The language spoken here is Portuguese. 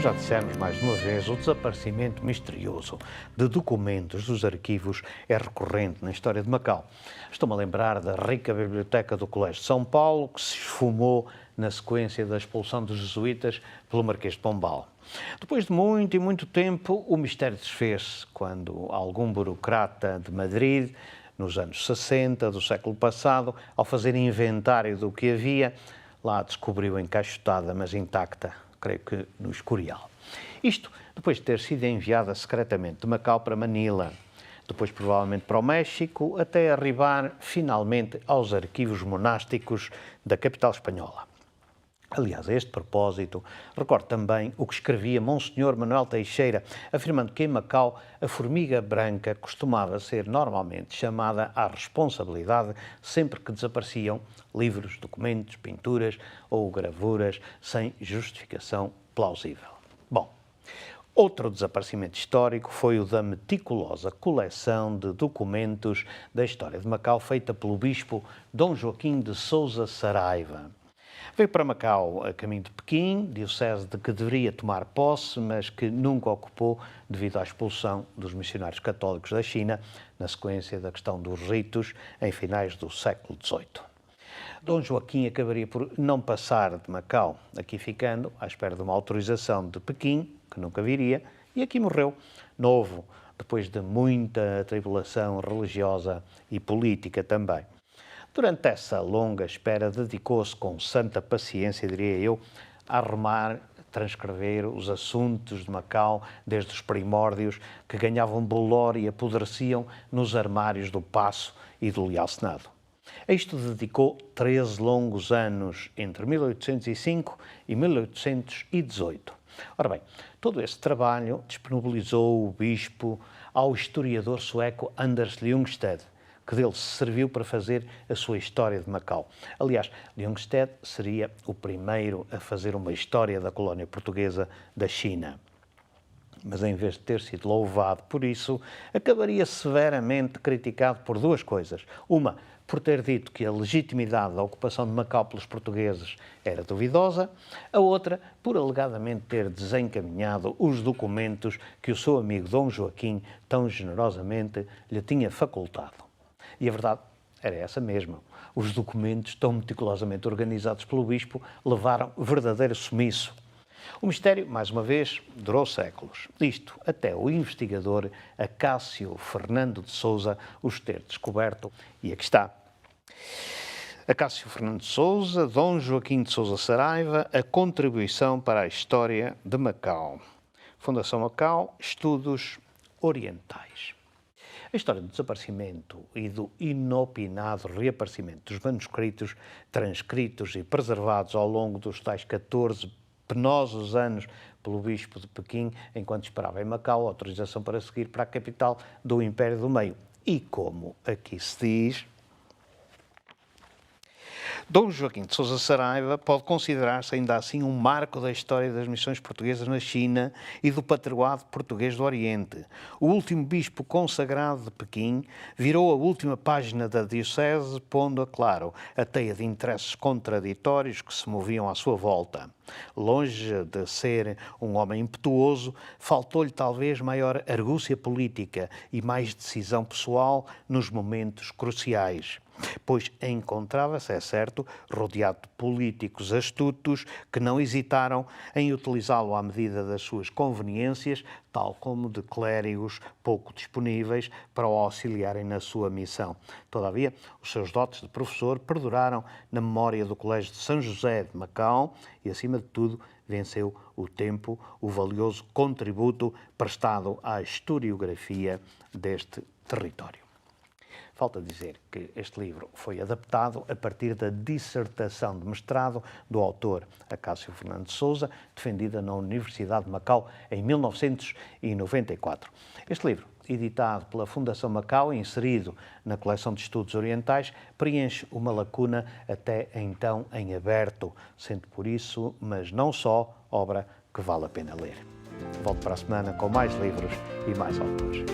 já dissemos mais de uma vez, o desaparecimento misterioso de documentos dos arquivos é recorrente na história de Macau. Estou-me a lembrar da rica biblioteca do Colégio de São Paulo, que se esfumou na sequência da expulsão dos jesuítas pelo Marquês de Pombal. Depois de muito e muito tempo, o mistério desfez-se quando algum burocrata de Madrid, nos anos 60 do século passado, ao fazer inventário do que havia, lá descobriu encaixotada, mas intacta, creio que no Escorial. Isto depois de ter sido enviada secretamente de Macau para Manila, depois provavelmente para o México, até arribar finalmente aos arquivos monásticos da capital espanhola. Aliás, a este propósito, recordo também o que escrevia Monsenhor Manuel Teixeira, afirmando que em Macau a formiga branca costumava ser normalmente chamada à responsabilidade sempre que desapareciam livros, documentos, pinturas ou gravuras sem justificação plausível. Bom, outro desaparecimento histórico foi o da meticulosa coleção de documentos da história de Macau feita pelo bispo Dom Joaquim de Sousa Saraiva. Veio para Macau a caminho de Pequim, diocese de que deveria tomar posse, mas que nunca ocupou devido à expulsão dos missionários católicos da China, na sequência da questão dos ritos em finais do século XVIII. Dom Joaquim acabaria por não passar de Macau, aqui ficando à espera de uma autorização de Pequim, que nunca viria, e aqui morreu, novo, depois de muita tribulação religiosa e política também. Durante essa longa espera, dedicou-se com santa paciência, diria eu, a arrumar, transcrever os assuntos de Macau desde os primórdios, que ganhavam bolor e apodreciam nos armários do Paço e do Leal Senado. A isto dedicou 13 longos anos, entre 1805 e 1818. Ora bem, todo esse trabalho disponibilizou o bispo ao historiador sueco Anders Ljungstedt, que dele se serviu para fazer a sua história de Macau. Aliás, Ljungstedt seria o primeiro a fazer uma história da colónia portuguesa da China. Mas em vez de ter sido louvado por isso, acabaria severamente criticado por duas coisas. Uma, por ter dito que a legitimidade da ocupação de Macau pelos portugueses era duvidosa. A outra, por alegadamente ter desencaminhado os documentos que o seu amigo Dom Joaquim tão generosamente lhe tinha facultado. E a verdade era essa mesma. Os documentos, tão meticulosamente organizados pelo bispo, levaram verdadeiro sumiço. O mistério, mais uma vez, durou séculos. Isto até o investigador Acácio Fernando de Sousa os ter descoberto. E aqui está. Acácio Fernando de Sousa, Dom Joaquim de Sousa Saraiva, a contribuição para a história de Macau. Fundação Macau, Estudos Orientais. A história do desaparecimento e do inopinado reaparecimento dos manuscritos transcritos e preservados ao longo dos tais 14 penosos anos pelo bispo de Pequim, enquanto esperava em Macau a autorização para seguir para a capital do Império do Meio. E como aqui se diz, Dom Joaquim de Sousa Saraiva pode considerar-se ainda assim um marco da história das missões portuguesas na China e do patrioado português do Oriente. O último bispo consagrado de Pequim virou a última página da diocese, pondo a claro a teia de interesses contraditórios que se moviam à sua volta. Longe de ser um homem impetuoso, faltou-lhe talvez maior argúcia política e mais decisão pessoal nos momentos cruciais, pois encontrava-se, é certo, rodeado de políticos astutos que não hesitaram em utilizá-lo à medida das suas conveniências, tal como de clérigos pouco disponíveis para o auxiliarem na sua missão. Todavia, os seus dotes de professor perduraram na memória do Colégio de São José de Macau e, acima de tudo, venceu o tempo, o valioso contributo prestado à historiografia deste território. Falta dizer que este livro foi adaptado a partir da dissertação de mestrado do autor Acácio Fernando de Sousa, defendida na Universidade de Macau em 1994. Este livro, editado pela Fundação Macau e inserido na coleção de estudos orientais, preenche uma lacuna até então em aberto, sendo por isso, mas não só, obra que vale a pena ler. Volto para a semana com mais livros e mais autores.